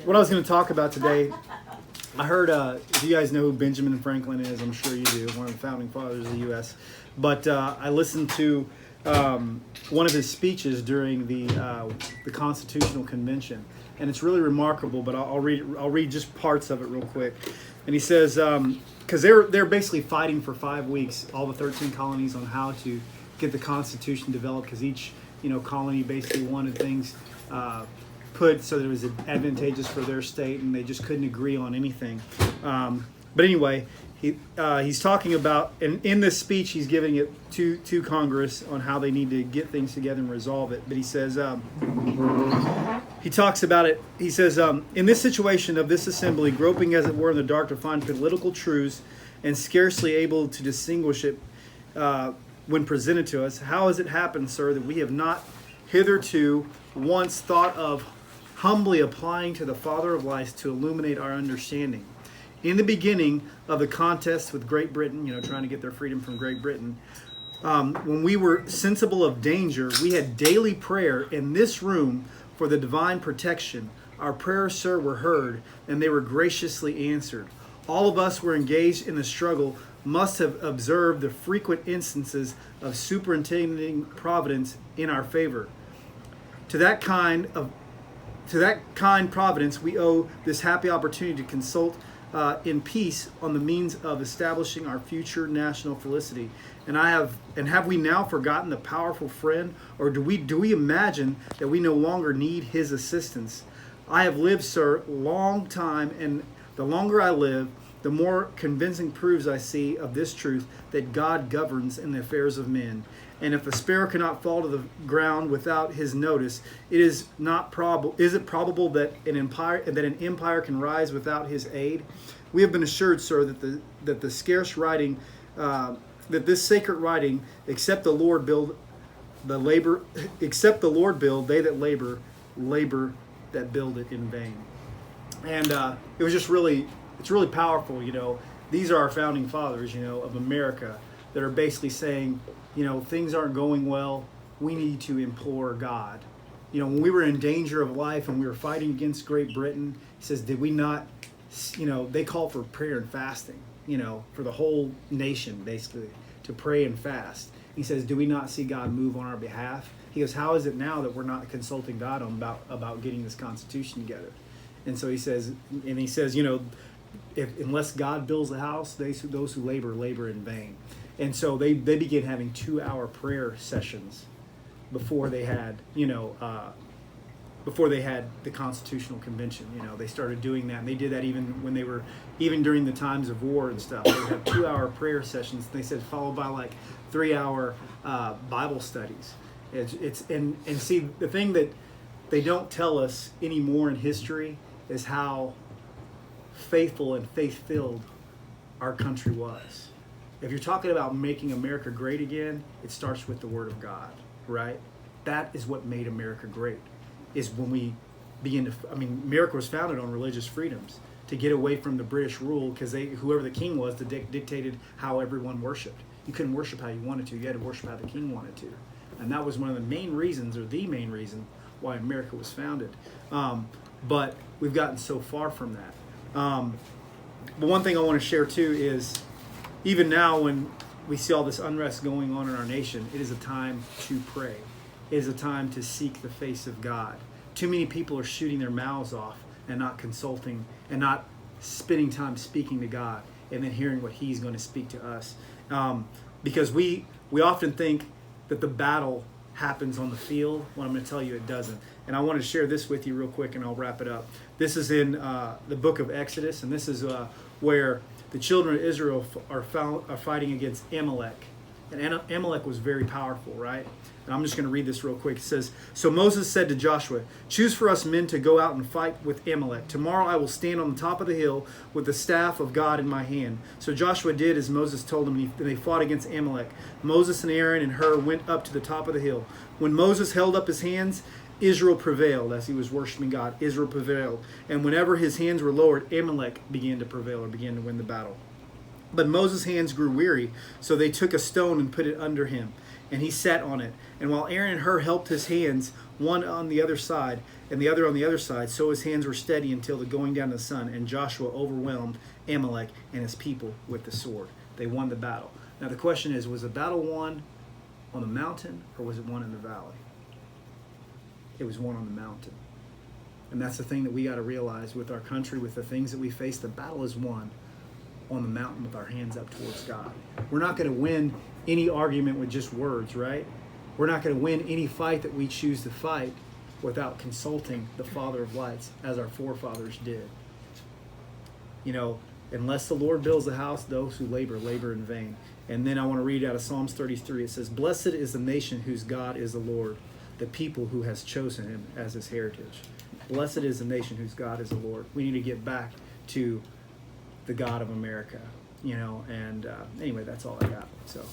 what I was going to talk about today, I heard, if you guys know who Benjamin Franklin is, I'm sure you do, one of the founding fathers of the U.S. But I listened to one of his speeches during the Constitutional Convention, and it's really remarkable. But I'll read just parts of it real quick. And he says, because they're basically fighting for 5 weeks, all the 13 colonies, on how to get the Constitution developed, because each colony basically wanted things put so that it was advantageous for their state, and they just couldn't agree on anything. But anyway, he's talking about, and in this speech he's giving it to Congress on how they need to get things together and resolve it. But he says, he talks about it. He says, in this situation of this assembly, groping as it were in the dark to find political truths and scarcely able to distinguish it when presented to us, how has it happened, sir, that we have not hitherto once thought of humbly applying to the Father of lights to illuminate our understanding? In the beginning of the contest with Great Britain, trying to get their freedom from Great Britain, when we were sensible of danger, we had daily prayer in this room for the divine protection. Our prayers, sir, were heard, and they were graciously answered. All of us were engaged in the struggle, must have observed the frequent instances of superintending providence in our favor. To that kind providence we owe this happy opportunity to consult in peace on the means of establishing our future national felicity. And have we now forgotten the powerful friend, or do we imagine that we no longer need his assistance? I have lived, sir, long time, and the longer I live, the more convincing proofs I see of this truth, that God governs in the affairs of men. And if a sparrow cannot fall to the ground without his notice, is it probable that an empire can rise without his aid? We have been assured, sir, that the scarce writing, that this sacred writing, except the Lord build, they that labor that build it in vain. And it was just it's really powerful. These are our founding fathers, of America, that are basically saying, things aren't going well. We need to implore God. When we were in danger of life and we were fighting against Great Britain, he says, did we not, they call for prayer and fasting, for the whole nation, basically, to pray and fast. He says, do we not see God move on our behalf? He goes, how is it now that we're not consulting God about getting this Constitution together? And so he says, unless God builds the house, those who labor in vain. And so they began having 2-hour prayer sessions before they had the Constitutional Convention. They started doing that, and they did that even during the times of war and stuff. They would have 2-hour prayer sessions. They said followed by like 3-hour Bible studies. And see, the thing that they don't tell us anymore in history is how faithful and faith-filled our country was. If you're talking about making America great again, it starts with the Word of God, right? That is what made America great, is when we America was founded on religious freedoms to get away from the British rule, because whoever the king was, dictated how everyone worshiped. You couldn't worship how you wanted to. You had to worship how the king wanted to. And that was one of the main reasons, or the main reason, why America was founded. But we've gotten so far from that. But one thing I want to share too is, even now when we see all this unrest going on in our nation, it is a time to pray. It is a time to seek the face of God. Too many people are shooting their mouths off and not consulting and not spending time speaking to God and then hearing what He's going to speak to us. Because we often think that the battle happens on the field. Well, I'm going to tell you it doesn't. And I want to share this with you real quick, and I'll wrap it up. This is in the book of Exodus, and this is where the children of Israel are fighting against Amalek. And Amalek was very powerful, right? And I'm just going to read this real quick. It says, so Moses said to Joshua, choose for us men to go out and fight with Amalek. Tomorrow I will stand on the top of the hill with the staff of God in my hand. So Joshua did as Moses told him, and they fought against Amalek. Moses and Aaron and Hur went up to the top of the hill. When Moses held up his hands, Israel prevailed. As he was worshiping God, Israel prevailed. And whenever his hands were lowered, Amalek began to prevail, or began to win the battle. But Moses' hands grew weary, so they took a stone and put it under him, and he sat on it. And while Aaron and Hur helped his hands, one on the other side and the other on the other side. So his hands were steady until the going down of the sun, and Joshua overwhelmed Amalek and his people with the sword. They won the battle. Now the question is, was the battle won on the mountain or was it won in the valley? It was won on the mountain. And that's the thing that we got to realize with our country, with the things that we face. The battle is won on the mountain with our hands up towards God. We're not going to win any argument with just words, right? We're not going to win any fight that we choose to fight without consulting the Father of lights, as our forefathers did. You know, unless the Lord builds a house, those who labor in vain. And then I want to read out of Psalms 33. It says, "Blessed is the nation whose God is the Lord, the people who has chosen him as his heritage." Blessed is the nation whose God is the Lord. We need to get back to the God of America, you know. And anyway, that's all I got. So